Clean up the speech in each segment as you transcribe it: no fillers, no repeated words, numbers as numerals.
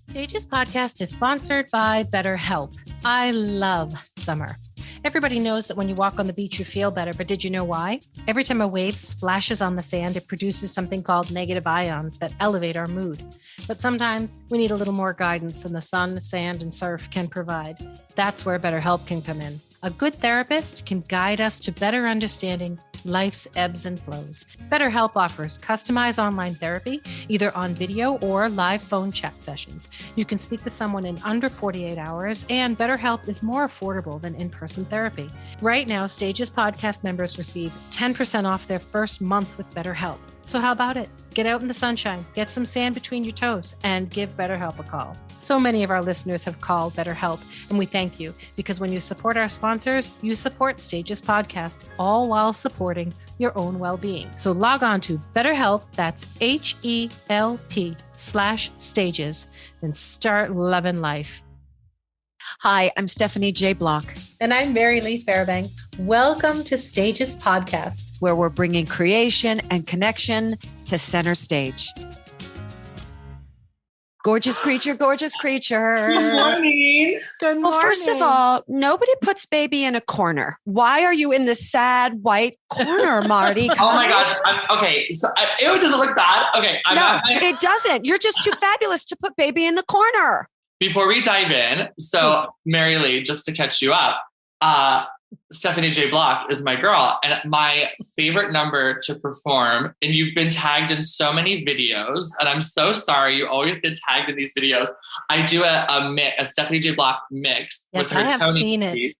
Stages podcast is sponsored by BetterHelp. I love summer. Everybody knows that when you walk on the beach, you feel better, but did you know why? Every time a wave splashes on the sand, it produces something called negative ions that elevate our mood. But sometimes we need a little more guidance than the sun, sand, and surf can provide. That's where BetterHelp can come in. A good therapist can guide us to better understanding life's ebbs and flows. BetterHelp offers customized online therapy, either on video or live phone chat sessions. You can speak with someone in under 48 hours, and BetterHelp is more affordable than in-person therapy. Right now, Stages podcast members receive 10% off their first month with BetterHelp. So how about it? Get out in the sunshine, get some sand between your toes, and give BetterHelp a call. So many of our listeners have called BetterHelp, and we thank you, because when you support our sponsors, you support Stages Podcast, all while supporting your own well-being. So log on to BetterHelp, that's HELP/stages, and start loving life. Hi, I'm Stephanie J. Block. And I'm Mary Lee Fairbanks. Welcome to Stages Podcast, where we're bringing creation and connection to center stage. Gorgeous creature, gorgeous creature. Good morning. Good morning. Well, first of all, nobody puts baby in a corner. Why are you in the sad white corner, Marti? Oh my God. Okay. So it doesn't look bad. Okay. It doesn't. You're just too fabulous to put baby in the corner. Before we dive in, so Mary Lee, just to catch you up, Stephanie J. Block is my girl, and my favorite number to perform, and you've been tagged in so many videos, and I'm so sorry, you always get tagged in these videos. I do a Stephanie J. Block mix with her. I have Tony seen speech. it.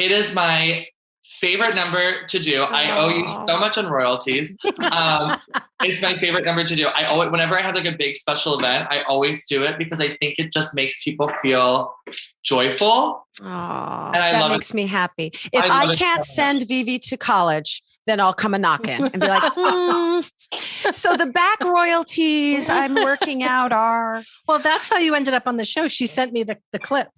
It is my favorite number to do. I owe you so much on royalties. It's my favorite number to do. Whenever I have like a big special event, I always do it because I think it just makes people feel joyful. Oh, and that makes me happy. If I can't send Vivi to college, then I'll come a knocking and be like, So the back royalties I'm working out are. Well, that's how you ended up on the show. She sent me the clip.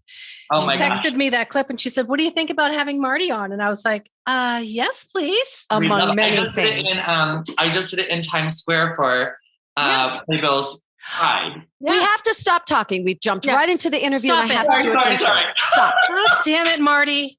Oh she texted me that clip and she said, what do you think about having Marti on? And I was like, yes, please. Among many things. I just did it in Times Square for Playbill's Pride. Yeah. We have to stop talking. We've jumped right into the interview and I have to do it. Stop. God damn it, Marti.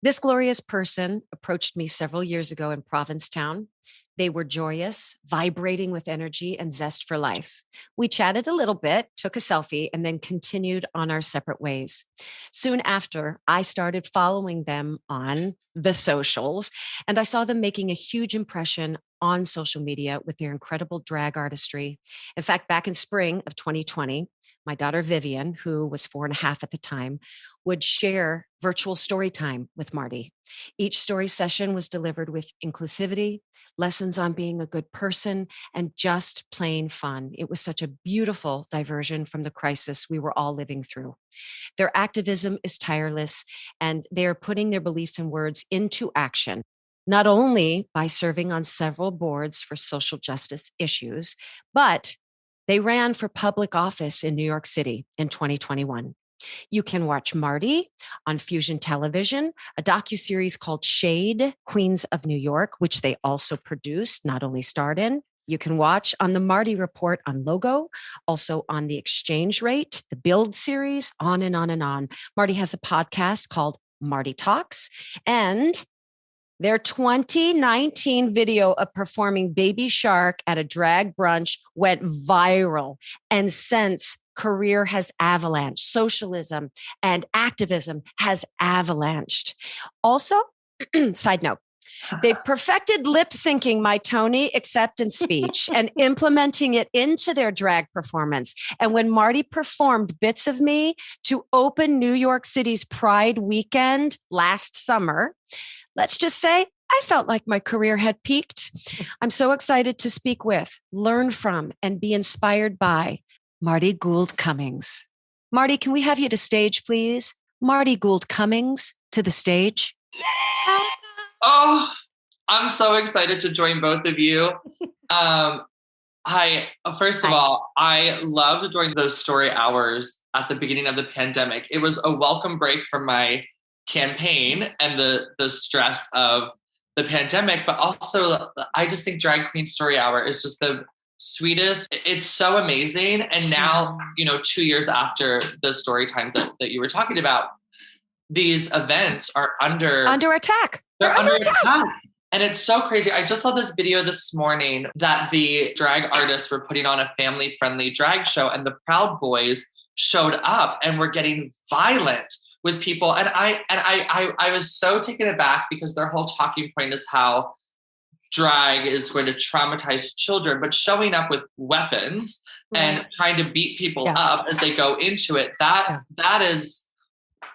This glorious person approached me several years ago in Provincetown. They were joyous, vibrating with energy and zest for life. We chatted a little bit, took a selfie, and then continued on our separate ways. Soon after, I started following them on the socials, and I saw them making a huge impression on social media with their incredible drag artistry. In fact, back in spring of 2020, my daughter Vivian, who was 4.5 at the time, would share virtual story time with Marti. Each story session was delivered with inclusivity, lessons on being a good person, and just plain fun. It was such a beautiful diversion from the crisis we were all living through. Their activism is tireless, and they are putting their beliefs and words into action, not only by serving on several boards for social justice issues, but they ran for public office in New York City in 2021. You can watch Marti on Fusion Television, a docuseries called Shade, Queens of New York, which they also produced, not only starred in. You can watch on the Marti Report on Logo, also on the Exchange Rate, the Build series, on and on and on. Marti has a podcast called Marti Talks, and their 2019 video of performing Baby Shark at a drag brunch went viral, and since career has avalanched, socialism and activism has avalanched. Also, side note, they've perfected lip syncing my Tony acceptance speech and implementing it into their drag performance. And when Marti performed Bits of Me to open New York City's Pride weekend last summer, let's just say I felt like my career had peaked. I'm so excited to speak with, learn from, and be inspired by Marti Gould Cummings. Marti, can we have you to stage, please? Marti Gould Cummings to the stage. Oh, I'm so excited to join both of you. First of all, I loved during those story hours at the beginning of the pandemic. It was a welcome break from my campaign and the stress of the pandemic, but also I just think Drag Queen Story Hour is just the sweetest. It's so amazing. And now, 2 years after the story times that you were talking about, these events are under attack. They're under attack. And it's so crazy. I just saw this video this morning that the drag artists were putting on a family-friendly drag show, and the Proud Boys showed up and were getting violent with people. And I was so taken aback because their whole talking point is how drag is going to traumatize children, but showing up with weapons and trying to beat people up as they go into it, that is,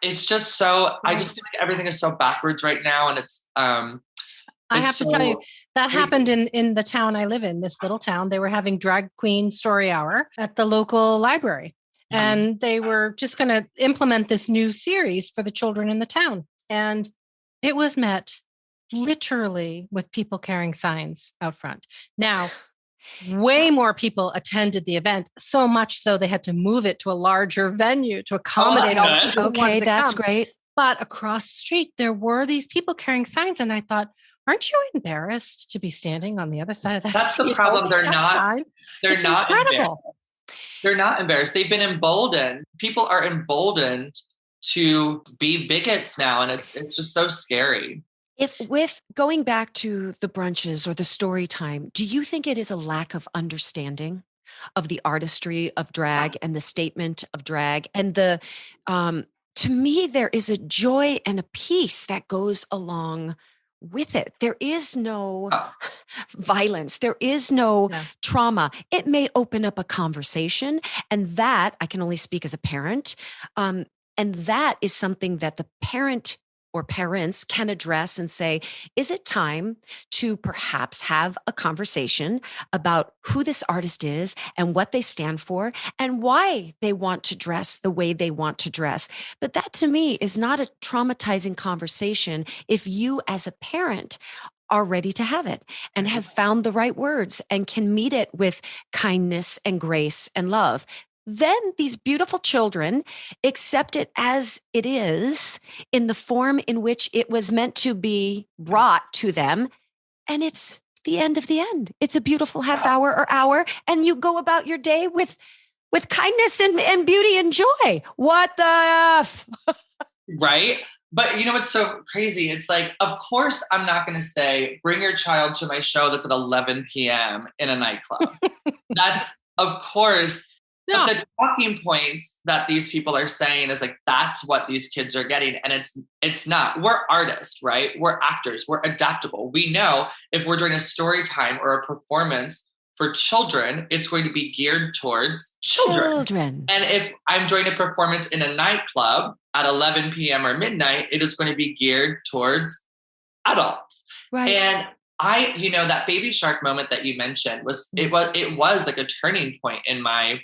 it's just so, I just feel like everything is so backwards right now. And it's, I have to tell you, that happened in the town I live in, this little town. They were having Drag Queen Story Hour at the local library. And they were just going to implement this new series for the children in the town. And it was met literally with people carrying signs out front. Now, way more people attended the event, so much so they had to move it to a larger venue to accommodate all the people. Okay, that's great. But across the street, there were these people carrying signs. And I thought, aren't you embarrassed to be standing on the other side of that That's street? The problem. They're not. They're it's not incredible. They're not embarrassed. They've been emboldened. People are emboldened to be bigots now. And it's just so scary. If with going back to the brunches or the story time, do you think it is a lack of understanding of the artistry of drag and the statement of drag and the, to me, there is a joy and a peace that goes along with it. There is no violence. There is no trauma. It may open up a conversation, and that I can only speak as a parent. And that is something that the parent or parents can address and say, is it time to perhaps have a conversation about who this artist is and what they stand for and why they want to dress the way they want to dress? But that to me is not a traumatizing conversation if you as a parent are ready to have it and have found the right words and can meet it with kindness and grace and love. Then these beautiful children accept it as it is in the form in which it was meant to be brought to them. And it's the end of the end. It's a beautiful half hour or hour. And you go about your day with kindness and beauty and joy. What the F? Right? But you know what's so crazy? It's like, of course, I'm not going to say, bring your child to my show that's at 11 p.m. in a nightclub. That's, of course. But the talking points that these people are saying is like, that's what these kids are getting. And it's not. We're artists, right? We're actors. We're adaptable. We know if we're doing a story time or a performance for children, it's going to be geared towards children. And if I'm doing a performance in a nightclub at 11 p.m. or midnight, it is going to be geared towards adults. Right. And that Baby Shark moment that you mentioned was like a turning point in my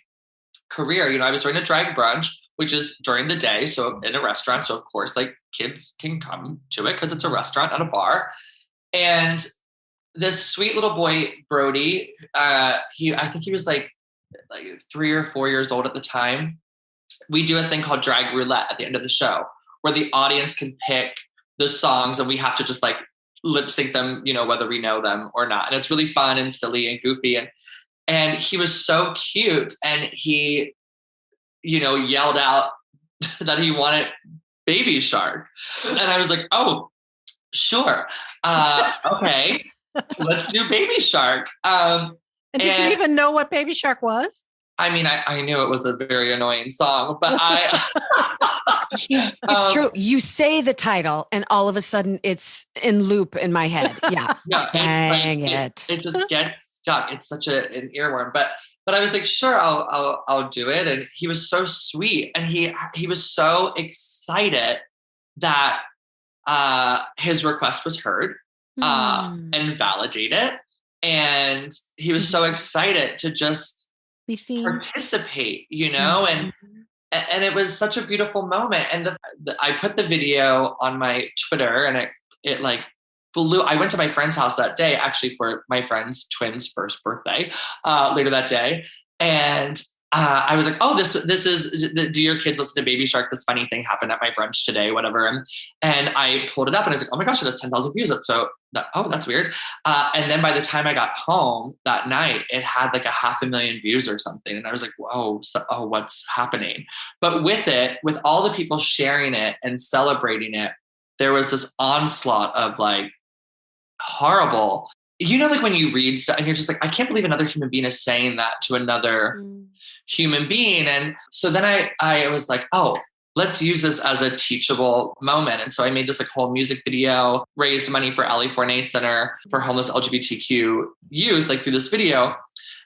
career. I was doing a drag brunch, which is during the day, so in a restaurant. So of course, like kids can come to it because it's a restaurant, not a bar. And this sweet little boy, Brody, I think he was like 3 or 4 years old at the time. We do a thing called drag roulette at the end of the show, where the audience can pick the songs, and we have to just like lip sync them, whether we know them or not. And it's really fun and silly and goofy. And he was so cute, and he, yelled out that he wanted Baby Shark. And I was like, oh, sure. Okay, let's do Baby Shark. And did you even know what Baby Shark was? I mean, I knew it was a very annoying song, but it's true. You say the title and all of a sudden it's in loop in my head. Yeah. Dang it. It just gets stuck. It's such an earworm, but I was like, sure, I'll do it. And he was so sweet, and he was so excited that his request was heard and validated, and he was so excited to just be seen, participate, and it was such a beautiful moment. And I put the video on my Twitter, and it like blew. I went to my friend's house that day, actually for my friend's twin's first birthday, later that day. And I was like, oh, this is, do your kids listen to Baby Shark? This funny thing happened at my brunch today, whatever. And I pulled it up and I was like, oh my gosh, it has 10,000 views. So that's weird. And then by the time I got home that night, it had like 500,000 views or something. And I was like, whoa, what's happening? But with all the people sharing it and celebrating it, there was this onslaught of like horrible, like when you read stuff and you're just like, I can't believe another human being is saying that to another human being. And so then I was like, oh, let's use this as a teachable moment. And so I made this like whole music video, raised money for Forney Center for homeless LGBTQ youth, like through this video.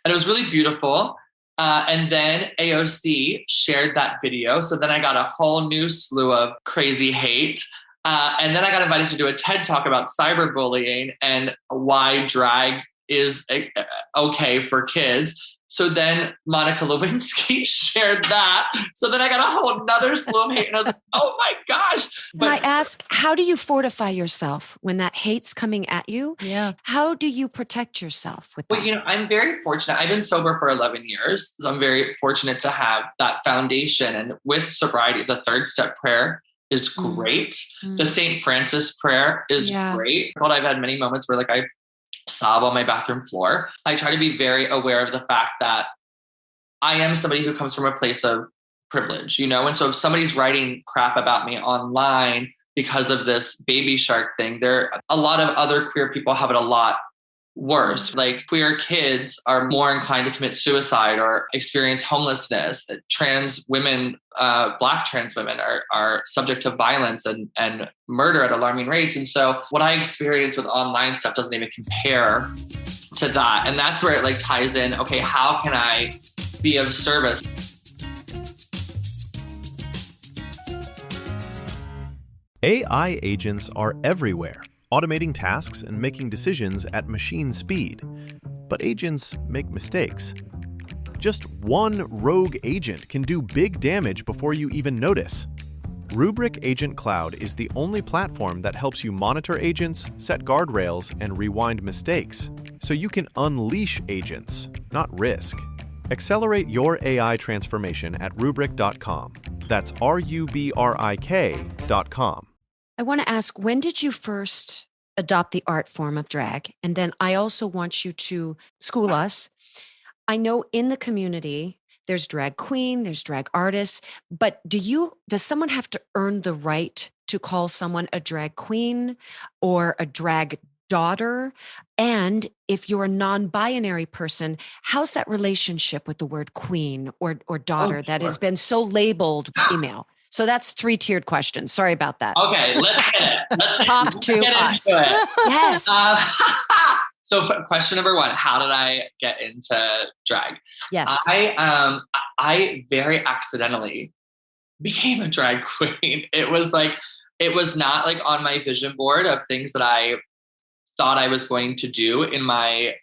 And it was really beautiful. And then AOC shared that video. So then I got a whole new slew of crazy hate. And then I got invited to do a TED Talk about cyberbullying and why drag is okay for kids. So then Monica Lewinsky shared that. So then I got a whole nother slew of hate. And I was like, oh my gosh. But I ask, how do you fortify yourself when that hate's coming at you? Yeah. How do you protect yourself with that? Well, I'm very fortunate. I've been sober for 11 years. So I'm very fortunate to have that foundation. And with sobriety, the third step prayer is great. The St. Francis prayer is great. But I've had many moments where like I sob on my bathroom floor. I try to be very aware of the fact that I am somebody who comes from a place of privilege, and so if somebody's writing crap about me online because of this Baby Shark thing, a lot of other queer people have it a lot worse. Like queer kids are more inclined to commit suicide or experience homelessness. Trans women, Black trans women are subject to violence and murder at alarming rates. And so what I experience with online stuff doesn't even compare to that. And that's where it like ties in, okay, how can I be of service? AI agents are everywhere, automating tasks and making decisions at machine speed. But agents make mistakes. Just one rogue agent can do big damage before you even notice. Rubrik Agent Cloud is the only platform that helps you monitor agents, set guardrails, and rewind mistakes, so you can unleash agents, not risk. Accelerate your AI transformation at Rubrik.com. That's RUBRIK.com. I want to ask, when did you first adopt the art form of drag? And then I also want you to school us. I know in the community, there's drag queen, there's drag artists, but does someone have to earn the right to call someone a drag queen or a drag daughter? And if you're a non-binary person, how's that relationship with the word queen or daughter that has been so labeled female? So that's 3-tiered questions. Sorry about that. Okay, let's get it. Let's talk to us. Yes. So question number 1, how did I get into drag? Yes. I very accidentally became a drag queen. It was not like on my vision board of things that I thought I was going to do in my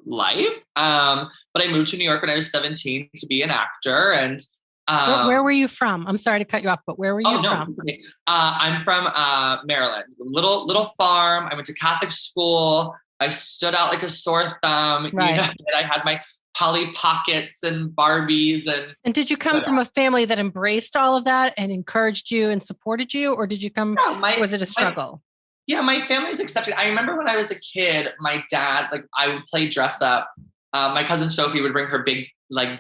life. But I moved to New York when I was 17 to be an actor. And where were you from? I'm sorry to cut you off, but where were you from? Okay. I'm from Maryland, little farm. I went to Catholic school. I stood out like a sore thumb. Right. And I had my Polly Pockets and Barbies. And did you come from a family that embraced all of that and encouraged you and supported you? Or did you come, was it a struggle? My family's accepting. I remember when I was a kid, my dad, I would play dress up. My cousin Sophie would bring her big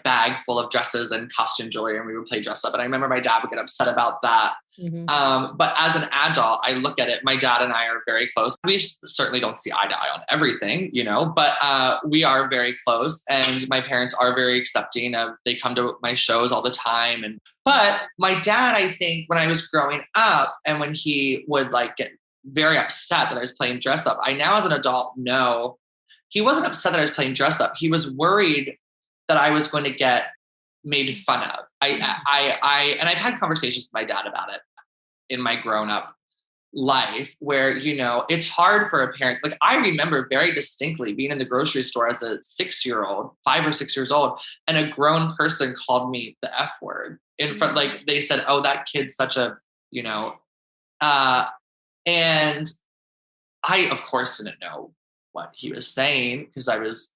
bag full of dresses and costume jewelry, and we would play dress up. And I remember my dad would get upset about that. Mm-hmm. But as an adult, I look at it. My dad and I are very close. We certainly don't see eye to eye on everything, but we are very close. And my parents are very accepting of. They come to my shows all the time. But my dad, I think, when I was growing up, and when he would get very upset that I was playing dress up, I now as an adult know he wasn't upset that I was playing dress up. He was worried that I was going to get made fun of. And I've had conversations with my dad about it in my grown up life where, it's hard for a parent. I remember very distinctly being in the grocery store as a 6-year-old, 5 or 6 years old, and a grown person called me the F word in front. They said, oh, that kid's such a, and I, of course, didn't know what he was saying because I was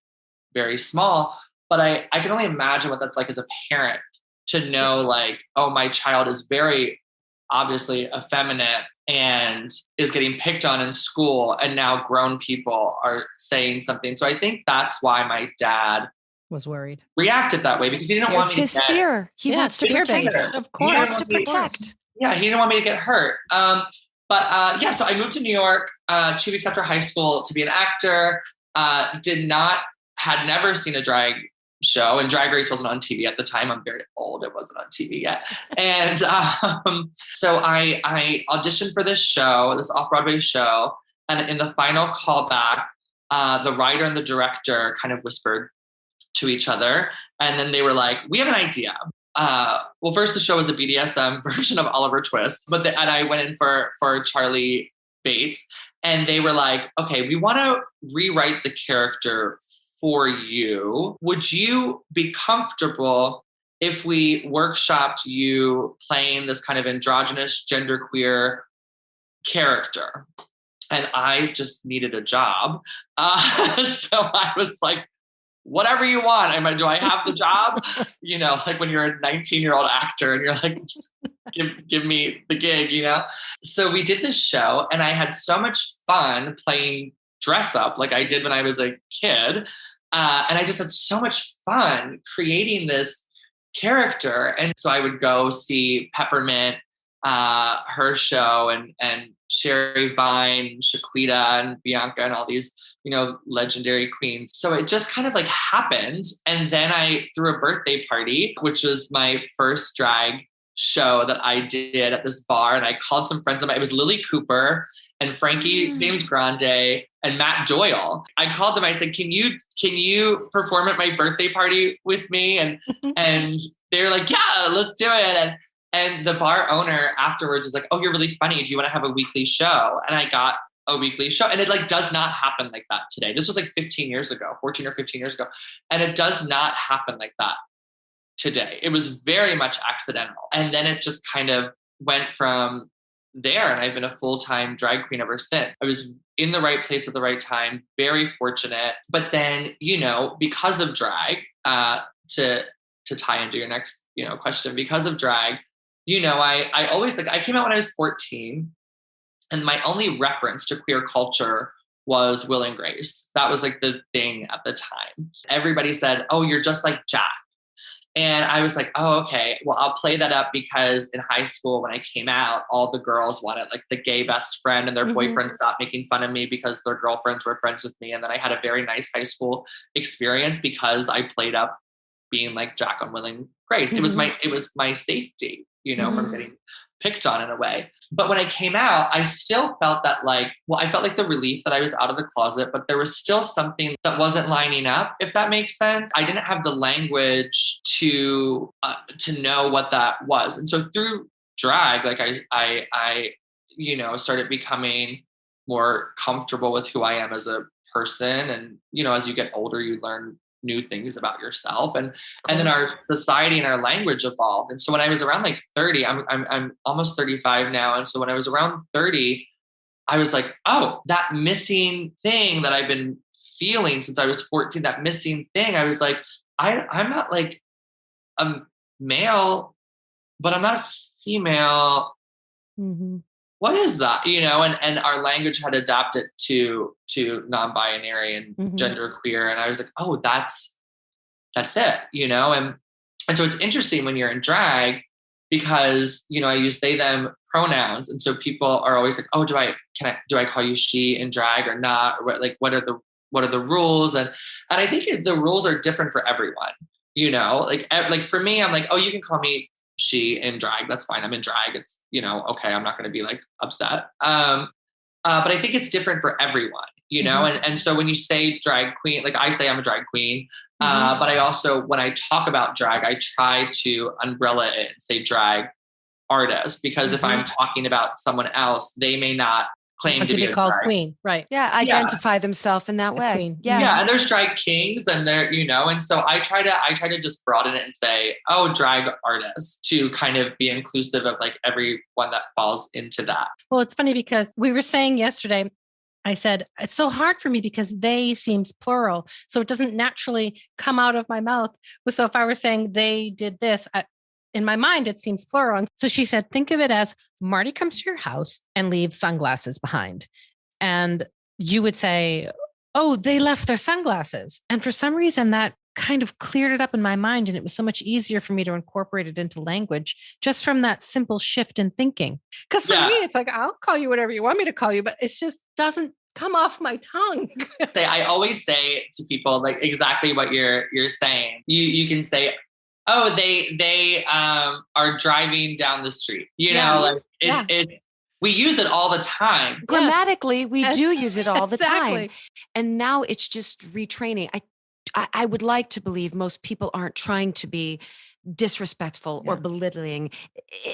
very small, but I can only imagine what that's like as a parent to know like, oh, my child is very obviously effeminate and is getting picked on in school. And now grown people are saying something. So I think that's why my dad was worried, reacted that way, because he didn't want me to It's his fear. He wants to protect. Of He course. wants to protect. Yeah, he didn't want me to get hurt. So I moved to New York 2 weeks after high school to be an actor. Had never seen a drag show, and Drag Race wasn't on TV at the time. I'm very old. It wasn't on TV yet. And so I auditioned for this show, this off-Broadway show. And in the final callback, the writer and the director kind of whispered to each other. And then they were like, we have an idea. Well, first the show was a BDSM version of Oliver Twist, and I went in for Charlie Bates, and they were like, okay, we want to rewrite the character for you. Would you be comfortable if we workshopped you playing this kind of androgynous, genderqueer character? And I just needed a job. So I was like, whatever you want. Do I have the job? Like when you're a 19-year-old actor and you're like, just give me the gig, So we did this show, and I had so much fun playing dress up like I did when I was a kid. And I just had so much fun creating this character. And so I would go see Peppermint, her show, and Sherry Vine, Shaquita, and Bianca, and all these, legendary queens. So it just kind of like happened. And then I threw a birthday party, which was my first drag show that I did at this bar. And I called some friends of mine. It was Lily Cooper and Frankie James Grande and Matt Doyle. I called them. I said, can you perform at my birthday party with me? And they were like, yeah, let's do it. And the bar owner afterwards was like, oh, you're really funny. Do you want to have a weekly show? And I got a weekly show. And it like does not happen like that today. This was like 14 or 15 years ago. And it does not happen like that today. It was very much accidental. And then it just kind of went from there. And I've been a full-time drag queen ever since. I was in the right place at the right time, very fortunate. But then, because of drag, to tie into your next, question, because of drag, I always I came out when I was 14, and my only reference to queer culture was Will and Grace. That was like the thing at the time. Everybody said, oh, you're just like Jack. And I was like, oh, okay, well, I'll play that up, because in high school, when I came out, all the girls wanted like the gay best friend, and their boyfriend stopped making fun of me because their girlfriends were friends with me. And then I had a very nice high school experience because I played up being like Jack on Will and Grace. It was my safety, from getting picked on in a way. But when I came out, I still felt that I felt like the relief that I was out of the closet, but there was still something that wasn't lining up, if that makes sense. I didn't have the language to know what that was. And so through drag, I started becoming more comfortable with who I am as a person. And, as you get older, you learn new things about yourself, and then our society and our language evolved. And so when I was around 30, I'm almost 35 now, and so when I was around 30, I was like, oh, that missing thing that I've been feeling since I was 14, that missing thing. I was like, I'm not like a male, but I'm not a female. What is that? And our language had adapted to non-binary and genderqueer. And I was like, oh, that's it, and so it's interesting when you're in drag, because, I use they, them pronouns. And so people are always like, oh, do I call you she in drag or not? Or what are the rules? And I think the rules are different for everyone, like for me, I'm like, oh, you can call me she in drag. That's fine. I'm in drag. It's, okay. I'm not going to be upset. But I think it's different for everyone, and so when you say drag queen, I say I'm a drag queen, but I also, when I talk about drag, I try to umbrella it and say drag artist, because if I'm talking about someone else, they may not claim to be called drag queen, right? Yeah, identify themselves in that way. Queen. Yeah, and there's drag kings, and they're and so I try to just broaden it and say, oh, drag artist, to kind of be inclusive of everyone that falls into that. Well, it's funny because we were saying yesterday, I said, it's so hard for me because they seems plural. So it doesn't naturally come out of my mouth. So if I were saying they did this, in my mind, it seems plural. And so she said, think of it as Marty comes to your house and leaves sunglasses behind. And you would say, oh, they left their sunglasses. And for some reason that kind of cleared it up in my mind. And it was so much easier for me to incorporate it into language just from that simple shift in thinking. Because for me, it's like, I'll call you whatever you want me to call you, but it just doesn't come off my tongue. I always say to people like exactly what you're saying. You can say, oh, they are driving down the street. You know, like it's we use it all the time. Grammatically, we do use it all the time. And now it's just retraining. I would like to believe most people aren't trying to be disrespectful or belittling,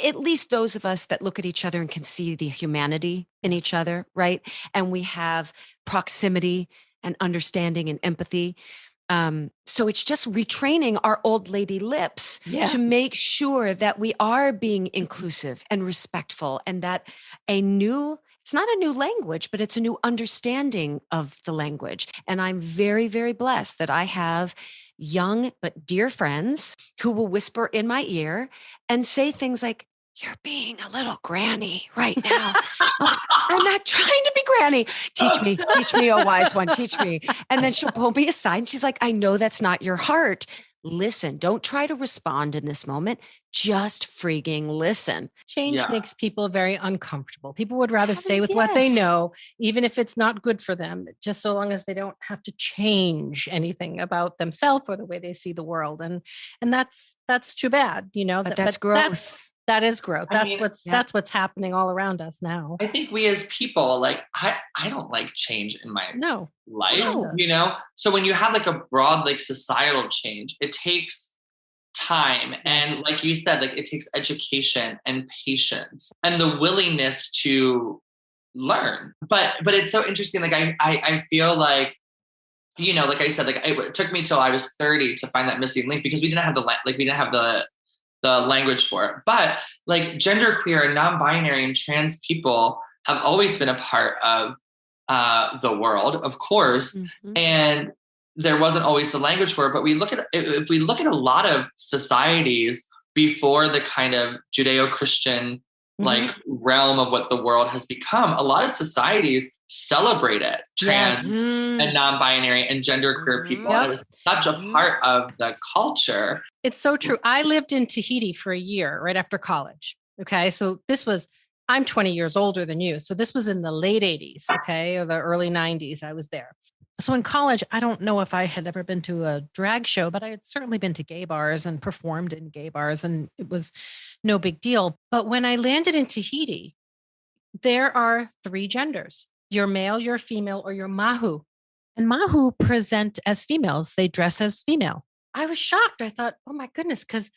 at least those of us that look at each other and can see the humanity in each other, right? And we have proximity and understanding and empathy. So it's just retraining our old lady lips to make sure that we are being inclusive and respectful, and that it's not a new language, but it's a new understanding of the language. And I'm very, very blessed that I have young but dear friends who will whisper in my ear and say things like, you're being a little granny right now. I'm not trying to be granny. Teach me, oh wise one, teach me. And then she'll pull me aside and she's like, I know that's not your heart. Listen, don't try to respond in this moment. Just freaking listen. Change makes people very uncomfortable. People would rather stay with what they know, even if it's not good for them, just so long as they don't have to change anything about themselves or the way they see the world. And that's too bad, you know. But that's growth. That is growth. That's what's happening all around us now. I think we as people, like, I don't like change in my life, you know? So when you have like a broad, like societal change, it takes time. And like you said, like it takes education and patience and the willingness to learn. But it's so interesting. Like I feel like, you know, like I said, like it took me till I was 30 to find that missing link because we didn't have the language for it. But like genderqueer and non-binary and trans people have always been a part of the world, of course. Mm-hmm. And there wasn't always the language for it. But if we look at a lot of societies before the kind of Judeo-Christian like realm of what the world has become, a lot of societies celebrated trans and non-binary and genderqueer people. Yep. It was such a part of the culture. It's so true. I lived in Tahiti for a year right after college. Okay. So I'm 20 years older than you. So this was in the late 80s, okay, or the early 90s. I was there. So in college, I don't know if I had ever been to a drag show, but I had certainly been to gay bars and performed in gay bars, and it was no big deal. But when I landed in Tahiti, there are 3 genders. You're male, you're female, or you're mahu. And mahu present as females. They dress as female. I was shocked. I thought, oh my goodness, because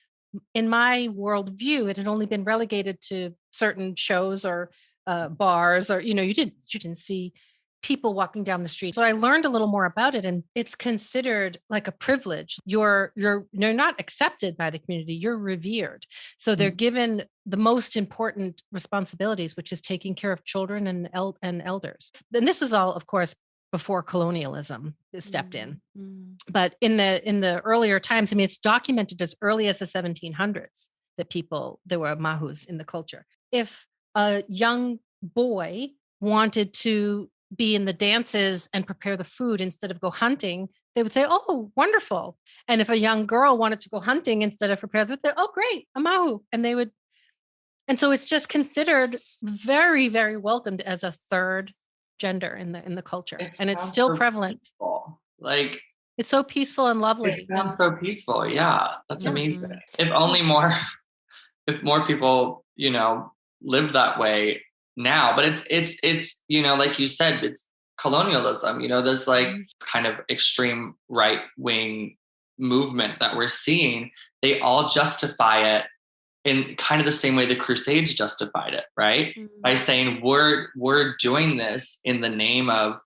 in my worldview, it had only been relegated to certain shows or bars, or, you know, you didn't see people walking down the street. So I learned a little more about it, and it's considered like a privilege. You're not accepted by the community. You're revered. So they're given the most important responsibilities, which is taking care of children and elders. And this was all, of course, before colonialism stepped in. But in the earlier times, I mean, it's documented as early as the 1700s that there were mahus in the culture. If a young boy wanted to be in the dances and prepare the food instead of go hunting, they would say, oh, wonderful. And if a young girl wanted to go hunting instead of prepare the food, oh, great, a mahu. And so it's just considered very, very welcomed as a third gender in the culture. And it's still prevalent. Peaceful. Like, it's so peaceful and lovely. It sounds so peaceful. Yeah. That's amazing. If more people, you know, live that way now, but it's, you know, like you said, it's colonialism, you know, this like kind of extreme right wing movement that we're seeing. They all justify it in kind of the same way the Crusades justified it, right? By saying we're doing this in the name of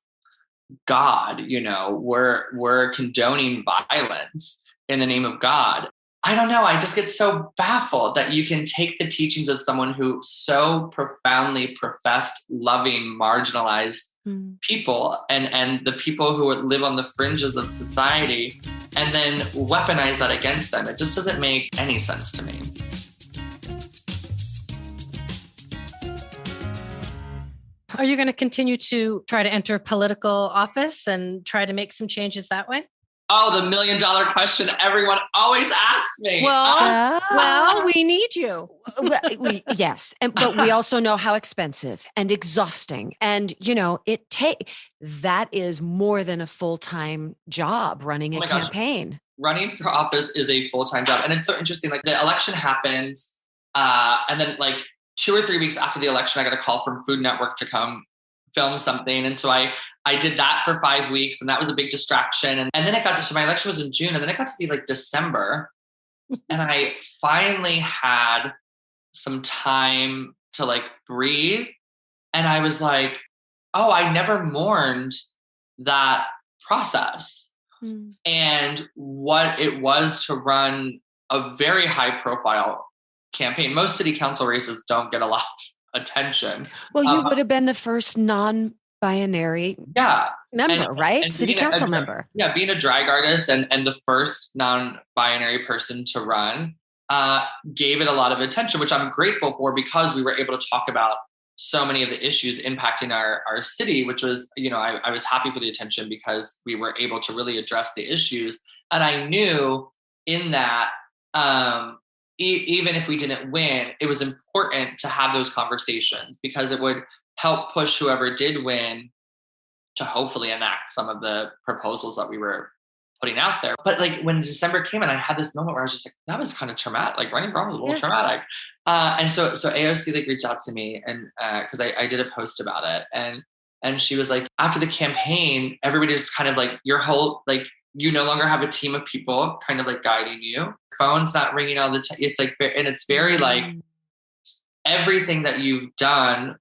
God, you know, we're condoning violence in the name of God. I don't know. I just get so baffled that you can take the teachings of someone who so profoundly professed loving marginalized people and the people who live on the fringes of society and then weaponize that against them. It just doesn't make any sense to me. Are you going to continue to try to enter political office and try to make some changes that way? Oh, the $1 million question everyone always asks me. Well, we need you. Yes. But we also know how expensive and exhausting. And, that is more than a full-time job running a campaign. Gosh. Running for office is a full-time job. And it's so interesting. Like the election happened. And then like 2 or 3 weeks after the election, I got a call from Food Network to come film something. And so I did that for 5 weeks, and that was a big distraction. And then it got to, so my election was in June, and then it got to be like December. And I finally had some time to like breathe. And I was like, oh, I never mourned that process and what it was to run a very high profile campaign. Most city council races don't get a lot of attention. Well, you would have been the first non-binary member, right? And city council member. Yeah, being a drag artist and the first non-binary person to run gave it a lot of attention, which I'm grateful for because we were able to talk about so many of the issues impacting our city, which was, I was happy for the attention because we were able to really address the issues. And I knew in that, even if we didn't win, it was important to have those conversations because it would help push whoever did win to hopefully enact some of the proposals that we were putting out there. But like when December came and I had this moment where I was just like, that was kind of traumatic. Like running for office was a little traumatic. And so AOC like reached out to me and because I did a post about it. And she was like, after the campaign, everybody just kind of like your whole, like, you no longer have a team of people kind of like guiding you. Phone's not ringing all the time. It's like, and it's very like everything that you've done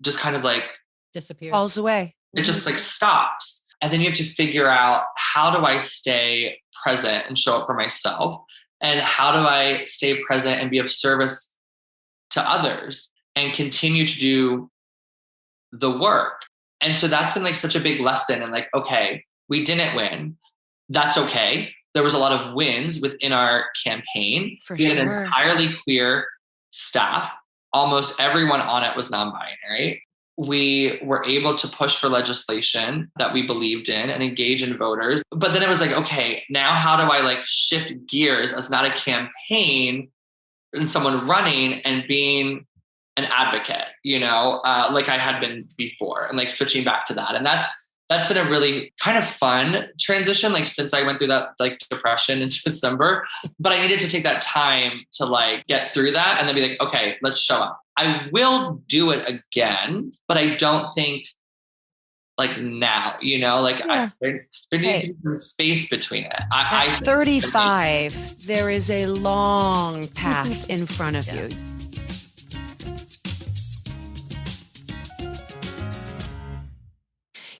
just kind of like disappears, falls away. It just like stops. And then you have to figure out, how do I stay present and show up for myself? And how do I stay present and be of service to others and continue to do the work? And so that's been like such a big lesson. And like, okay, we didn't win. That's okay. There was a lot of wins within our campaign. We had an entirely queer staff. Almost everyone on it was non-binary. We were able to push for legislation that we believed in and engage in voters. But then it was like, okay, now how do I like shift gears as not a campaign and someone running and being an advocate, like I had been before, and like switching back to that. And that's been a really kind of fun transition, like since I went through that like depression in December, but I needed to take that time to like get through that and then be like, okay, let's show up. I will do it again, but I don't think like now, there needs to be some space between it. At 35, there is a long path in front of you.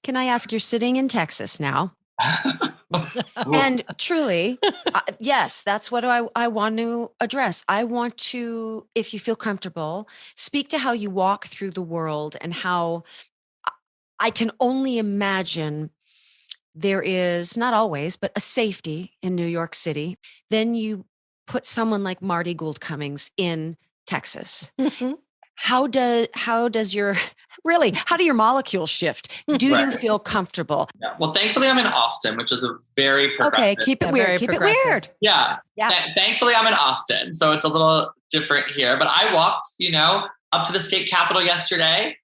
Can I ask, you're sitting in Texas now. And truly, yes, that's what I want to address. I want to, if you feel comfortable, speak to how you walk through the world and how I can only imagine there is, not always, but a safety in New York City. Then you put someone like Marti Gould Cummings in Texas. Mm-hmm. How do your molecules shift? Do you feel comfortable? Yeah. Well, thankfully I'm in Austin, which is a very progressive. Okay, keep it weird. Keep it weird. Yeah. Thankfully I'm in Austin, so it's a little different here. But I walked, up to the state capitol yesterday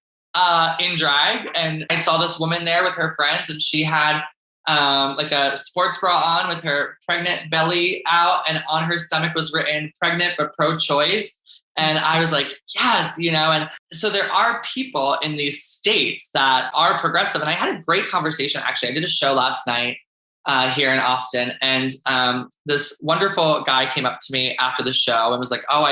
in drag, and I saw this woman there with her friends, and she had like a sports bra on with her pregnant belly out, and on her stomach was written "pregnant but pro-choice." And I was like, yes, and so there are people in these states that are progressive. And I had a great conversation. Actually, I did a show last night here in Austin. And this wonderful guy came up to me after the show and was like, oh,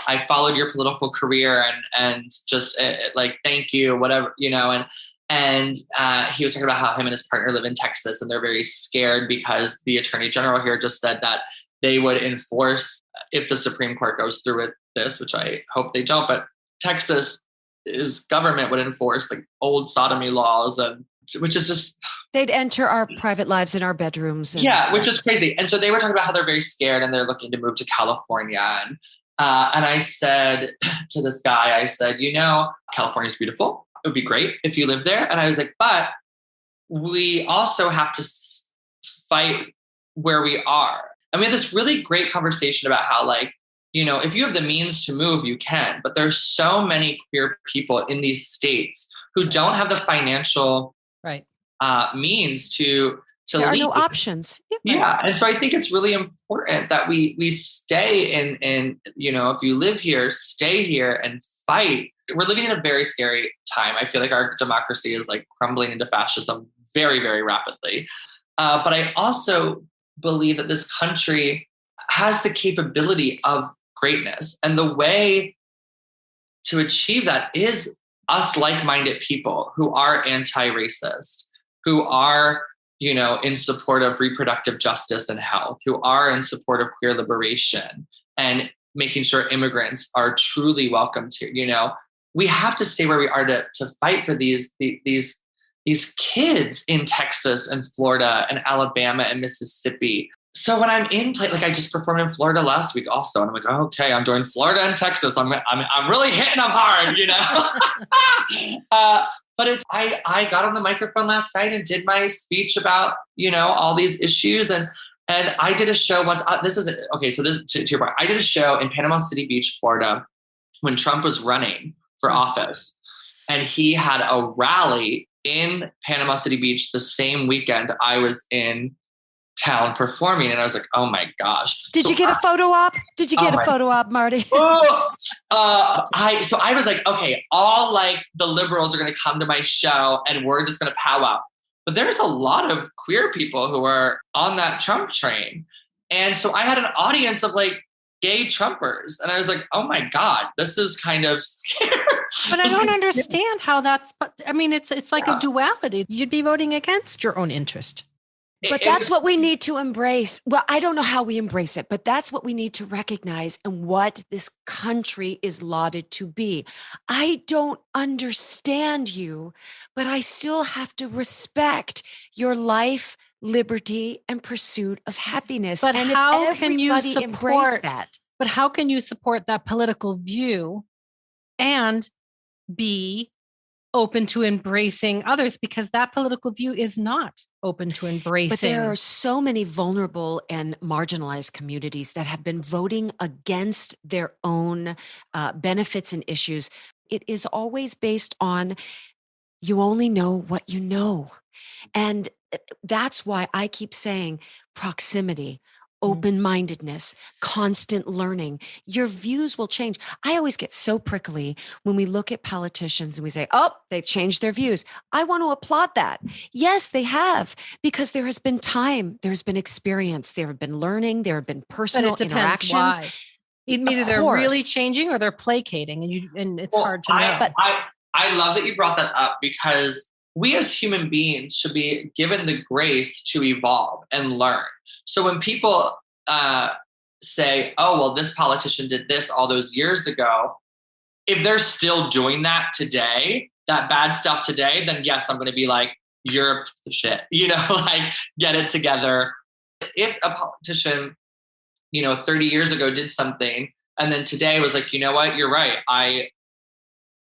I followed your political career and just like, thank you, whatever, and he was talking about how him and his partner live in Texas and they're very scared because the attorney general here just said that they would enforce if the Supreme Court goes through with this, which I hope they don't, but Texas government would enforce like old sodomy laws, and which is just, they'd enter our private lives in our bedrooms. And, which is crazy. And so they were talking about how they're very scared and they're looking to move to California. And I said to this guy, I said, California's beautiful. It would be great if you lived there. And I was like, but we also have to fight where we are. And we had this really great conversation about how, like, if you have the means to move, you can. But there's so many queer people in these states who don't have the financial means to there leave. are no options. Yeah. And so I think it's really important that we stay in, if you live here, stay here and fight. We're living in a very scary time. I feel like our democracy is like crumbling into fascism very, very rapidly. But I also believe that this country has the capability of greatness. And the way to achieve that is us like-minded people who are anti-racist, who are, in support of reproductive justice and health, who are in support of queer liberation and making sure immigrants are truly welcome to, we have to stay where we are to fight for these kids in Texas and Florida and Alabama and Mississippi. So when I'm in like I just performed in Florida last week also, and I'm like, oh, okay, I'm doing Florida and Texas. I'm really hitting them hard, But I got on the microphone last night and did my speech about, all these issues. And I did a show once. So this to your point. I did a show in Panama City Beach, Florida, when Trump was running for office. And he had a rally in Panama City Beach the same weekend I was in town performing. And I was like, oh my gosh. Did you get a photo op? Did you get a photo op, Marty? I was like, okay, all like the liberals are going to come to my show and we're just going to powwow. But there's a lot of queer people who are on that Trump train. And so I had an audience of like gay Trumpers. And I was like, oh my God, this is kind of scary. But I don't understand how it's like a duality. You'd be voting against your own interest. But that's what we need to embrace. Well, I don't know how we embrace it, but that's what we need to recognize and what this country is lauded to be. I don't understand you, but I still have to respect your life, liberty, and pursuit of happiness. But and how can you support that? But how can you support that political view and be open to embracing others, because that political view is not open to embracing. But there are so many vulnerable and marginalized communities that have been voting against their own benefits and issues. It is always based on you only know what you know. And that's why I keep saying proximity, open-mindedness, constant learning. Your views will change. I always get so prickly when we look at politicians and we say, oh, they've changed their views. I want to applaud that. Yes, they have, because there has been time, there has been experience, there have been learning, there have been personal interactions. Why. Either they're really changing or they're placating, and it's hard to know. But I love that you brought that up, because we as human beings should be given the grace to evolve and learn. So when people say, oh, well, this politician did this all those years ago, if they're still doing that today, that bad stuff today, then yes, I'm going to be like, you're a piece of shit, like get it together. If a politician, 30 years ago did something and then today was like, you know what, you're right. I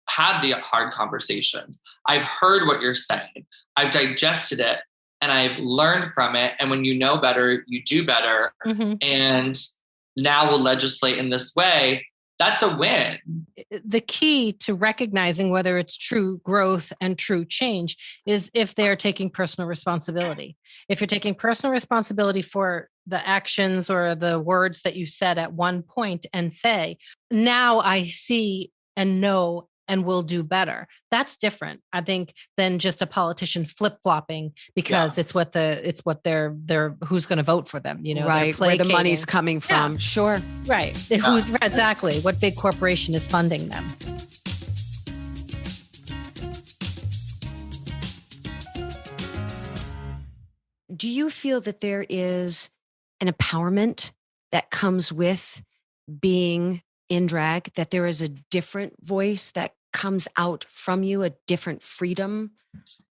had the hard conversations. I've heard what you're saying. I've digested it. And I've learned from it. And when you know better, you do better. Mm-hmm. And now we'll legislate in this way. That's a win. The key to recognizing whether it's true growth and true change is if they're taking personal responsibility. If you're taking personal responsibility for the actions or the words that you said at one point and say, now I see and know and will do better. That's different, I think, than just a politician flip-flopping because it's what they're who's going to vote for them, right, where the money's coming from. Yeah. Sure. Right. Who's exactly what big corporation is funding them. Do you feel that there is an empowerment that comes with being in drag, that there is a different voice that comes out from you, a different freedom?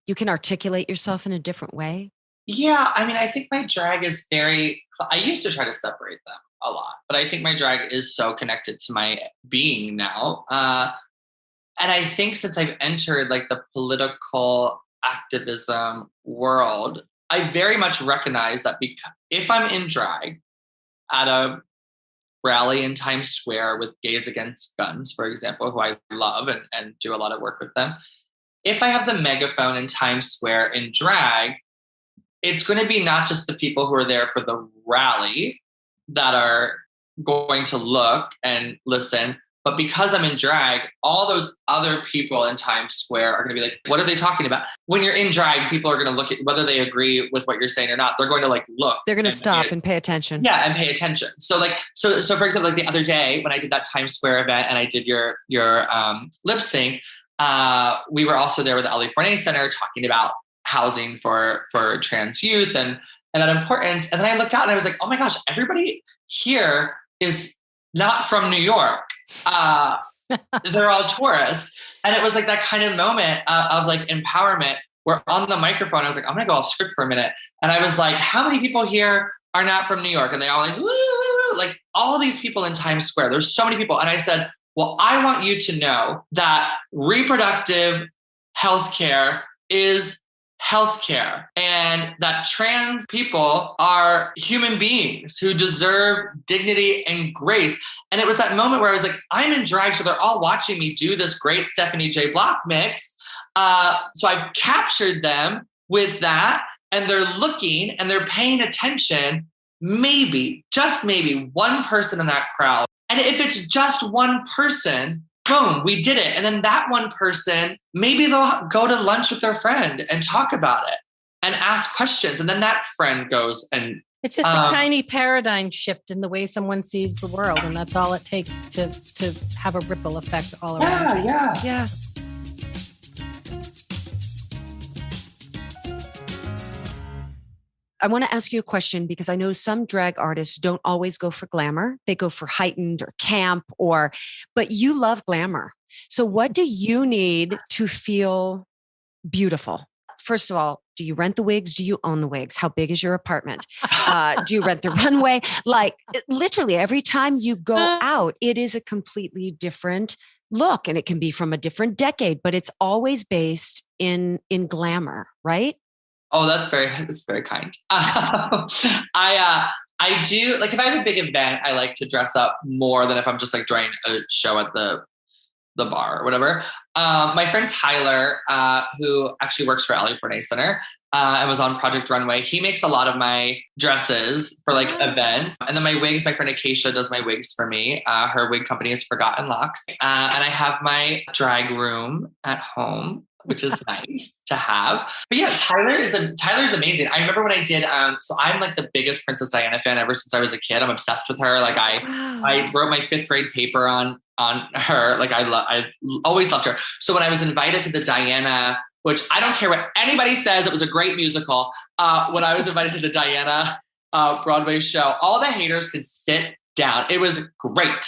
You can articulate yourself in a different way? Yeah, I mean, I think my drag is I used to try to separate them a lot, but I think my drag is so connected to my being now. And I think since I've entered like the political activism world, I very much recognize that if I'm in drag at a rally in Times Square with Gays Against Guns, for example, who I love and do a lot of work with them, if I have the megaphone in Times Square in drag, it's going to be not just the people who are there for the rally that are going to look and listen, but because I'm in drag, all those other people in Times Square are going to be like, what are they talking about? When you're in drag, people are going to look at whether they agree with what you're saying or not. They're going to like look. They're going to stop and pay attention. Yeah, and pay attention. So for example, like the other day when I did that Times Square event and I did your lip sync, we were also there with the LA Forney Center talking about housing for trans youth and that importance. And then I looked out and I was like, oh my gosh, everybody here is not from New York. They're all tourists. And it was like that kind of moment of like empowerment where on the microphone, I was like, I'm going to go off script for a minute. And I was like, how many people here are not from New York? And they all like, woo, like all these people in Times Square. There's so many people. And I said, well, I want you to know that reproductive healthcare is healthcare and that trans people are human beings who deserve dignity and grace. And it was that moment where I was like, I'm in drag, so they're all watching me do this great Stephanie J. Block mix. So I've captured them with that and they're looking and they're paying attention. Maybe, just maybe one person in that crowd. And if it's just one person, boom, we did it. And then that one person, maybe they'll go to lunch with their friend and talk about it and ask questions. And then that friend goes and it's just a tiny paradigm shift in the way someone sees the world. And that's all it takes to have a ripple effect all around. Yeah. I want to ask you a question because I know some drag artists don't always go for glamour. They go for heightened or camp but you love glamour. So what do you need to feel beautiful? First of all, do you rent the wigs? Do you own the wigs? How big is your apartment? Do you rent the runway? Like literally every time you go out, it is a completely different look and it can be from a different decade, but it's always based in glamour, right? Oh, that's very kind. I do, like if I have a big event, I like to dress up more than if I'm just like doing a show at the bar or whatever. My friend Tyler, who actually works for LA Forney Center and was on Project Runway, he makes a lot of my dresses for like events. And then my wigs, my friend Acacia does my wigs for me. Her wig company is Forgotten Locks. And I have my drag room at home, which is nice to have. But yeah, Tyler's amazing. I remember when I did, so I'm like the biggest Princess Diana fan ever since I was a kid. I'm obsessed with her. Like I wrote my 5th grade paper on her. Like I always loved her. So when I was invited to the Diana, which I don't care what anybody says, it was a great musical. When I was invited to the Diana Broadway show, all the haters could sit down. It was great.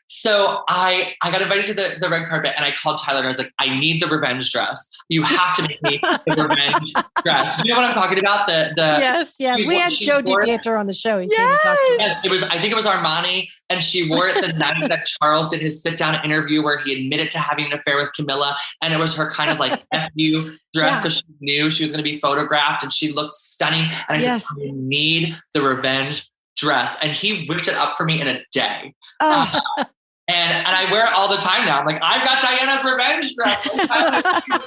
So I got invited to the red carpet and I called Tyler and I was like, I need the revenge dress. You have to make me the revenge dress. You know what I'm talking about? Yes. We had Joe DiPietro on the show. He came and talked to us. Yes, I think it was Armani. And she wore it the night that Charles did his sit-down interview where he admitted to having an affair with Camilla. And it was her kind of like FU dress because she knew she was going to be photographed and she looked stunning. And I said, I need the revenge dress. And he whipped it up for me in a day. And I wear it all the time now. I'm like, I've got Diana's revenge dress.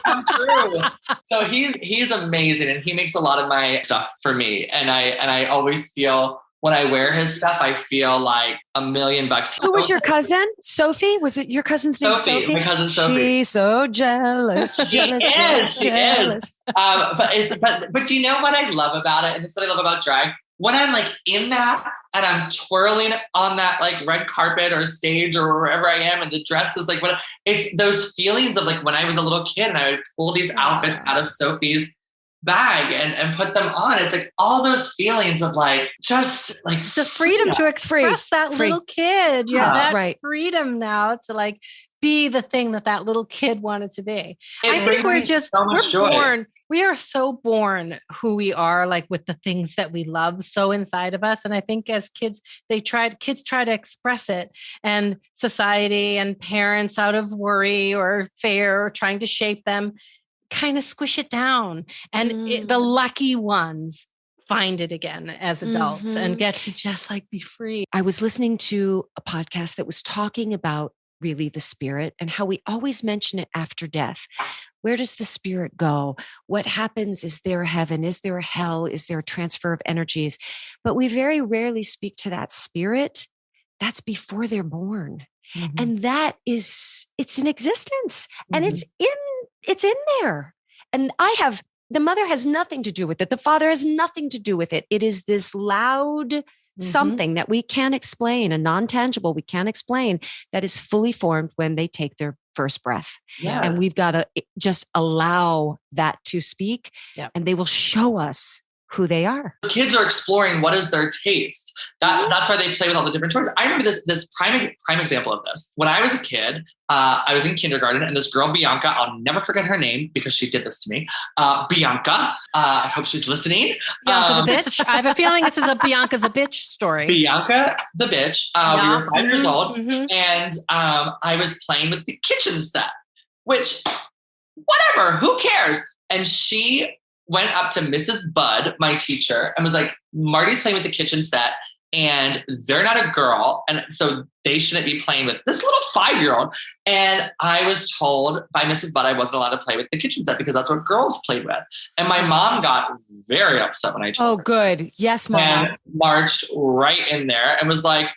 Come true. So he's amazing, and he makes a lot of my stuff for me. And I always feel when I wear his stuff, I feel like $1 million. Who was your cousin? Sophie? Was it your cousin's name? Sophie? My cousin Sophie. She's so jealous. Jealous. But you know what I love about it, and this is what I love about drag. When I'm like in that and I'm twirling on that like red carpet or stage or wherever I am, and the dress is like, it's those feelings of like when I was a little kid and I would pull these outfits out of Sophie's bag and put them on. It's like all those feelings of like, just like the freedom to express that little kid. Yeah, that's that right. freedom now to like be the thing that little kid wanted to be. It I think we're joy. born. We are so born who we are, like with the things that we love so inside of us. And I think as kids, kids try to express it, and society and parents, out of worry or fear or trying to shape them, kind of squish it down. And the lucky ones find it again as adults and get to just like be free. I was listening to a podcast that was talking about really the spirit and how we always mention it after death. Where does the spirit go? What happens? Is there a heaven? Is there a hell? Is there a transfer of energies? But we very rarely speak to that spirit. That's before they're born. And that is, it's in existence and it's in there. And the mother has nothing to do with it. The father has nothing to do with it. It is this loud something that we can't explain, a non-tangible we can't explain, that is fully formed when they take their first breath. Yes. And we've got to just allow that to speak, and they will show us who they are. Kids are exploring what is their taste. That's why they play with all the different toys. I remember this prime example of this. When I was a kid, I was in kindergarten, and this girl, Bianca, I'll never forget her name because she did this to me. Bianca, I hope she's listening. Bianca the bitch. I have a feeling this is a Bianca's a bitch story. Bianca the bitch. We were 5 years old, and I was playing with the kitchen set, which, whatever, who cares? And she went up to Mrs. Budd, my teacher, and was like, Marty's playing with the kitchen set, and they're not a girl, and so they shouldn't be playing with this little 5-year-old. And I was told by Mrs. Budd I wasn't allowed to play with the kitchen set because that's what girls played with. And my mom got very upset when I told her. Oh, good. Yes, Mom. And marched right in there and was like,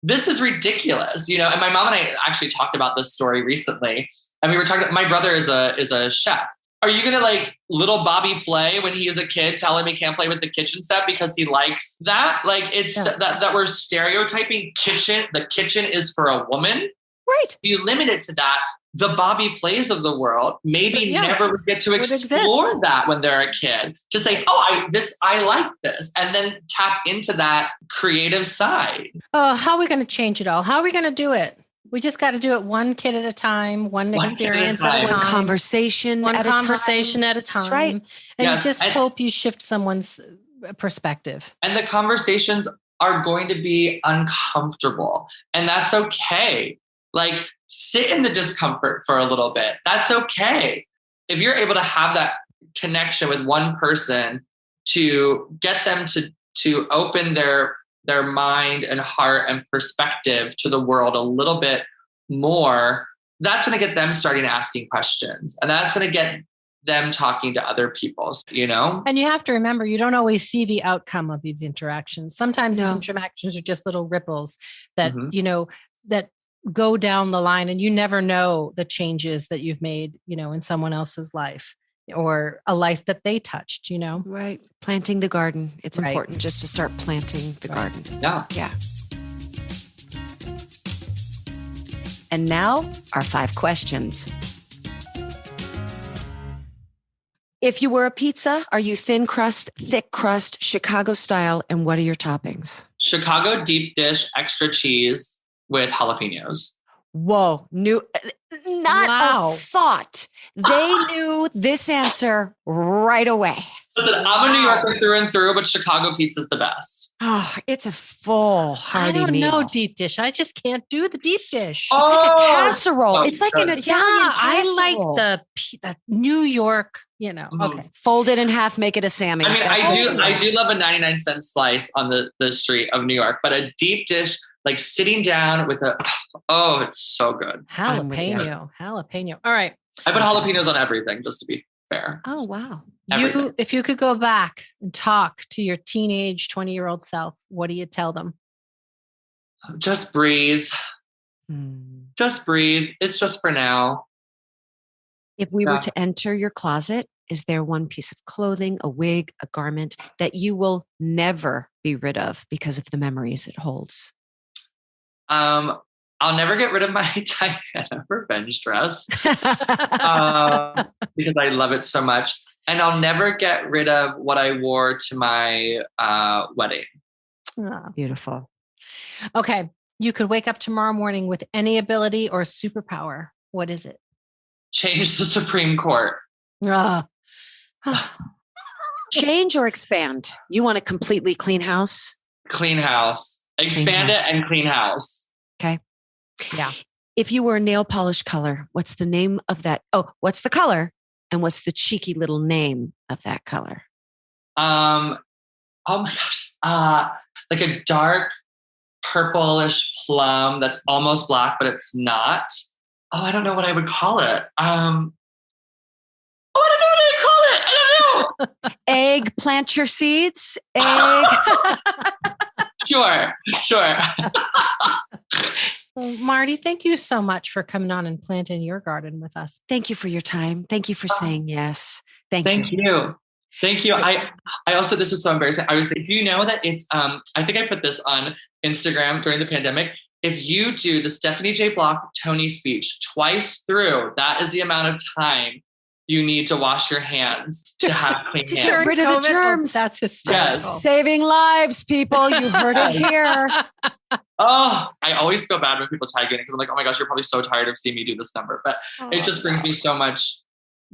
this is ridiculous, you know? And my mom and I actually talked about this story recently. And we were talking, my brother is a chef. Are you going to like little Bobby Flay when he was a kid tell him he can't play with the kitchen set because he likes that? Like it's that we're stereotyping kitchen. The kitchen is for a woman. Right. If you limit it to that, the Bobby Flays of the world maybe never get to explore that when they're a kid. Just say, oh, I like this. And then tap into that creative side. Oh, how are we going to change it all? How are we going to do it? We just got to do it one kid at a time, one experience at a time. One conversation at a time. That's right. And you just hope you shift someone's perspective. And the conversations are going to be uncomfortable. And that's okay. Like, sit in the discomfort for a little bit. That's okay. If you're able to have that connection with one person to get them to open their mind and heart and perspective to the world a little bit more, that's going to get them starting asking questions. And that's going to get them talking to other people, you know? And you have to remember, you don't always see the outcome of these interactions. Sometimes these interactions are just little ripples that, you know, that go down the line, and you never know the changes that you've made, you know, in someone else's life or a life that they touched, you know? Right. Planting the garden. It's important just to start planting the garden. Yeah. Yeah. And now our 5 questions. If you were a pizza, are you thin crust, thick crust, Chicago style, and what are your toppings? Chicago deep dish, extra cheese with jalapenos. Whoa, not a thought. They knew this answer right away. Listen, I'm a New Yorker through and through, but Chicago pizza's the best. Oh, it's a full hearty meal. I don't know deep dish. I just can't do the deep dish. It's like a casserole. It's like an Italian casserole. I like the New York, you know. Okay. Fold it in half, make it a Sammy. I mean, I do love a 99-cent slice on the street of New York, but a deep dish, like sitting down with it's so good. Jalapeno. All right. I put jalapenos on everything, just to be fair. Oh, wow. If you could go back and talk to your teenage 20-year-old self, what do you tell them? Just breathe. Just breathe. It's just for now. If we were to enter your closet, is there one piece of clothing, a wig, a garment that you will never be rid of because of the memories it holds? I'll never get rid of my Diana revenge dress because I love it so much. And I'll never get rid of what I wore to my wedding. Oh, beautiful. Okay. you could wake up tomorrow morning with any ability or superpower, what is it? Change the Supreme Court. Ah. Change or expand? You want a completely clean house? Clean house. Expand house. it and clean house. Okay. Yeah. If you were a nail polish color, what's the name of that? Oh, what's the color? And what's the cheeky little name of that color? Oh my gosh. Like a dark purplish plum that's almost black, but it's not. Oh, I don't know what I would call it. I don't know what I call it. I don't know. Egg, plant your seeds. Egg. Sure. Well, Marti, thank you so much for coming on and planting your garden with us. Thank you for your time. Thank you for saying yes. Thank you. Thank you. So, I also, this is so embarrassing. I was thinking, do you know that it's, I think I put this on Instagram during the pandemic. If you do the Stephanie J. Block Tony speech twice through, that is the amount of time you need to wash your hands to have clean hands. Get rid of the germs. That's hysterical. Yes. Saving lives, people. You heard it here. Oh, I always feel bad when people tag in because I'm like, oh my gosh, you're probably so tired of seeing me do this number. But it just brings me so much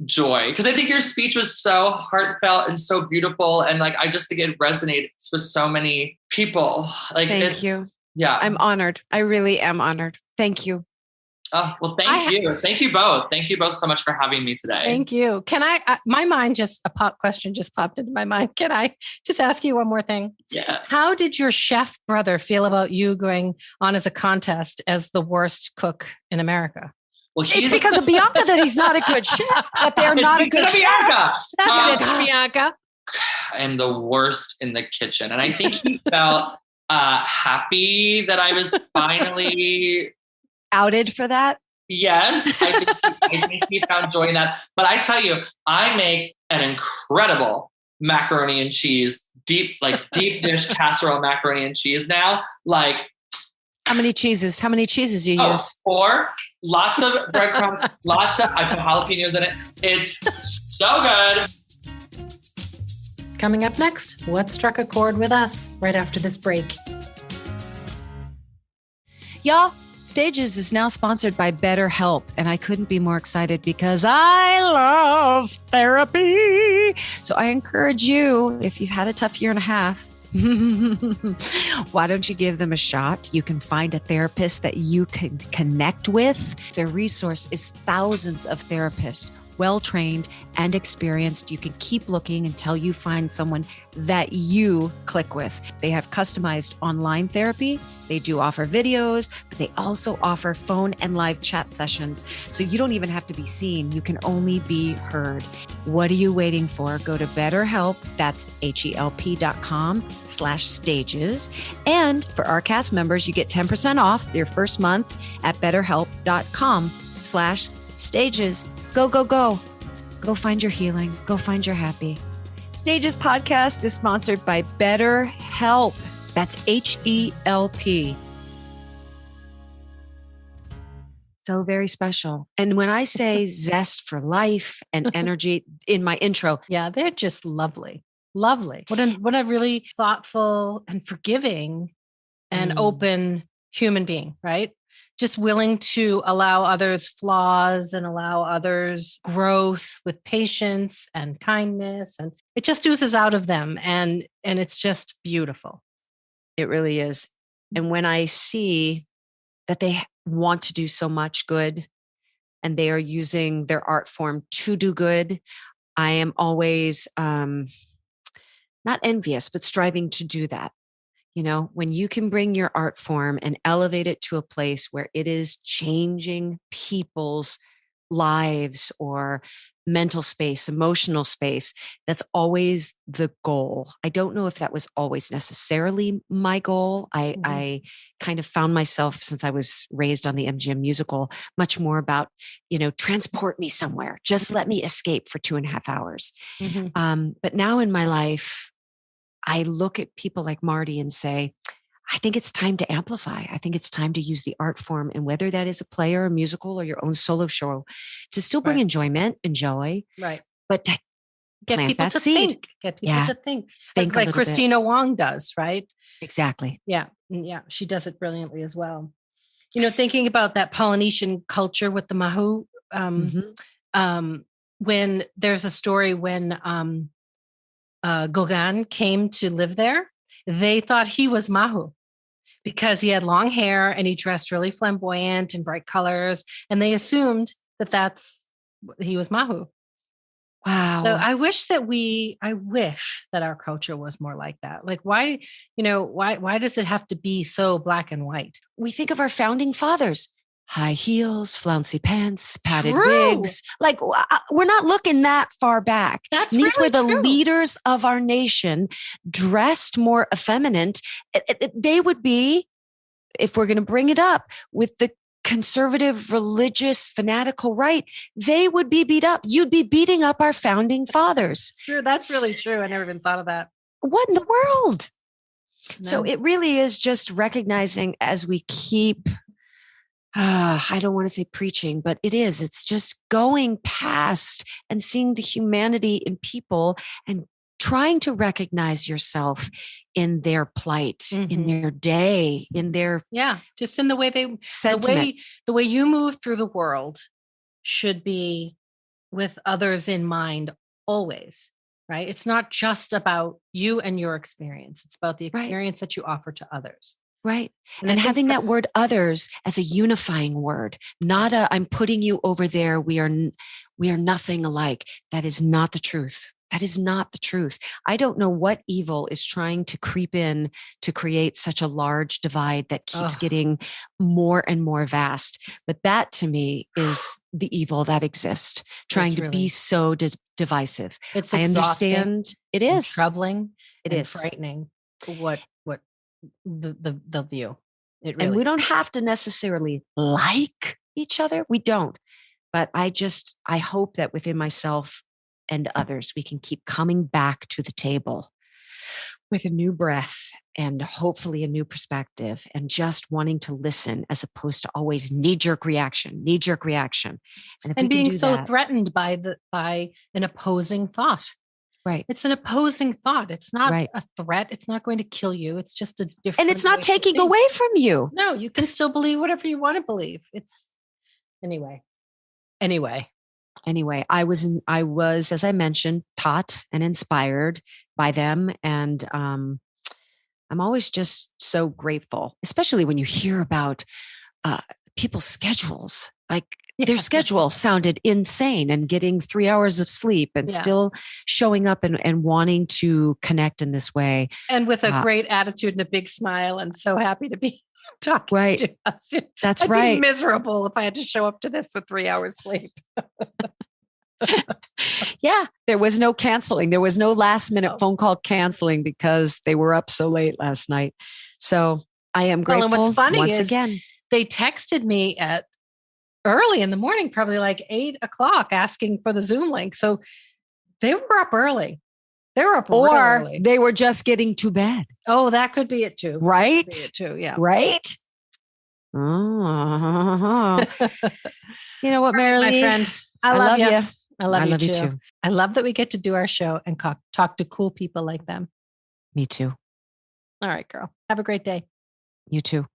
joy because I think your speech was so heartfelt and so beautiful. And like, I just think it resonates with so many people. Like, Thank you. Yeah. I'm honored. I really am honored. Thank you. Oh, well, thank you. Thank you both. Thank you both so much for having me today. Thank you. Can my mind a pop question just popped into my mind. Can I just ask you one more thing? Yeah. How did your chef brother feel about you going on as a contest as the worst cook in America? Well, It's because of Bianca that he's not a good chef, that they're not a good chef. Bianca. Bitch, Bianca. I am the worst in the kitchen. And I think he felt happy that I was finally outed for that. Yes, I think he found joy in that. But I tell you, I make an incredible macaroni and cheese, deep dish casserole macaroni and cheese now. Like, how many cheeses you use? 4. Lots of breadcrumbs. I put jalapenos in it. It's so good. Coming up next, what struck a chord with us right after this break? Y'all, Stages is now sponsored by BetterHelp, and I couldn't be more excited because I love therapy. So I encourage you, if you've had a tough year and a half, why don't you give them a shot? You can find a therapist that you can connect with. Their resource is thousands of therapists, well-trained and experienced. You can keep looking until you find someone that you click with. They have customized online therapy. They do offer videos, but they also offer phone and live chat sessions. So you don't even have to be seen. You can only be heard. What are you waiting for? Go to BetterHelp. That's HELP.com/stages. And for our cast members, you get 10% off their first month at BetterHelp.com/stages. Go, go, go. Go find your healing. Go find your happy. Stages podcast is sponsored by BetterHelp. That's HELP. So very special. And when I say zest for life and energy in my intro. Yeah, they're just lovely. Lovely. What a really thoughtful and forgiving and open human being, right? Just willing to allow others' flaws and allow others' growth with patience and kindness. And it just oozes out of them. And it's just beautiful. It really is. And when I see that they want to do so much good and they are using their art form to do good, I am always not envious, but striving to do that. You know, when you can bring your art form and elevate it to a place where it is changing people's lives or mental space, emotional space, that's always the goal. I don't know if that was always necessarily my goal. I kind of found myself, since I was raised on the MGM musical, much more about, transport me somewhere. Just let me escape for 2.5 hours. But now in my life, I look at people like Marti and say, I think it's time to amplify. I think it's time to use the art form, and whether that is a play or a musical or your own solo show, to still bring enjoyment and joy, right? But to Get plant people that to seed. think. Get people to think. Think a like little Christina Wong does, right? bit. Exactly. Yeah. She does it brilliantly as well. Thinking about that Polynesian culture with the Mahu, when there's a story when Gauguin came to live there, they thought he was Mahu because he had long hair and he dressed really flamboyant and bright colors. And they assumed that he was Mahu. Wow. So I wish that our culture was more like that. Like why does it have to be so black and white? We think of our founding fathers, high heels, flouncy pants, padded True. wigs. Like we're not looking that far back. That's These really were the true. leaders of our nation, dressed more effeminate. They would be, if we're going to bring it up with the conservative, religious, fanatical right, they would be beat up. You'd be beating up our founding fathers. Sure, that's really true. I never even thought of that. What in the world? No. So it really is just recognizing as we keep, I don't want to say preaching, but it's just going past and seeing the humanity in people and trying to recognize yourself in their plight, in their day, in their just in the way the way you move through the world should be with others in mind always, right? It's not just about you and your experience. It's about the experience that you offer to others. Right. And having that word others as a unifying word, not I'm putting you over there. We are nothing alike. That is not the truth. That is not the truth. I don't know what evil is trying to creep in to create such a large divide that keeps getting more and more vast. But that to me is the evil that exists, trying to be so divisive. It's I understand it is troubling. It is frightening. What the view. It really and we don't have to necessarily like each other. We don't. But I hope that within myself and others, we can keep coming back to the table with a new breath and hopefully a new perspective and just wanting to listen as opposed to always knee-jerk reaction. And being so threatened by an opposing thought. Right. It's an opposing thought. It's not a threat. It's not going to kill you. It's just a different. And it's not taking away from you. No, you can still believe whatever you want to believe. Anyway, I was, as I mentioned, taught and inspired by them. And I'm always just so grateful, especially when you hear about people's schedules. Like their schedule sounded insane and getting 3 hours of sleep and still showing up and wanting to connect in this way. And with a great attitude and a big smile and so happy to be talking to us. That's I'd right. be miserable if I had to show up to this with 3 hours sleep. Yeah, there was no canceling. There was no last minute phone call canceling because they were up so late last night. So I am grateful. Well, and what's funny once is again, they texted me at early in the morning, probably like 8 o'clock, asking for the Zoom link. So they were up early. They were up real early. They were just getting to bed. Oh, that could be it too. Right? Could be it too. Yeah. Right? Oh. You know what, Marilee? My friend, I love you. I love you too. I love that we get to do our show and talk to cool people like them. Me too. All right, girl. Have a great day. You too.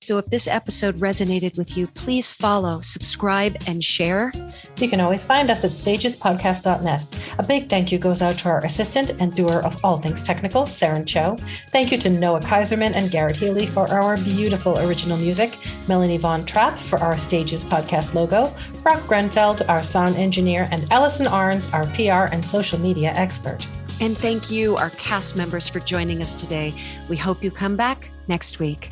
So if this episode resonated with you, please follow, subscribe, and share. You can always find us at stagespodcast.net. A big thank you goes out to our assistant and doer of all things technical, Saren Cho. Thank you to Noah Kaiserman and Garrett Healy for our beautiful original music, Melanie Von Trapp for our Stages Podcast logo, Brock Grenfeld, our sound engineer, and Allison Arns, our PR and social media expert. And thank you, our cast members, for joining us today. We hope you come back next week.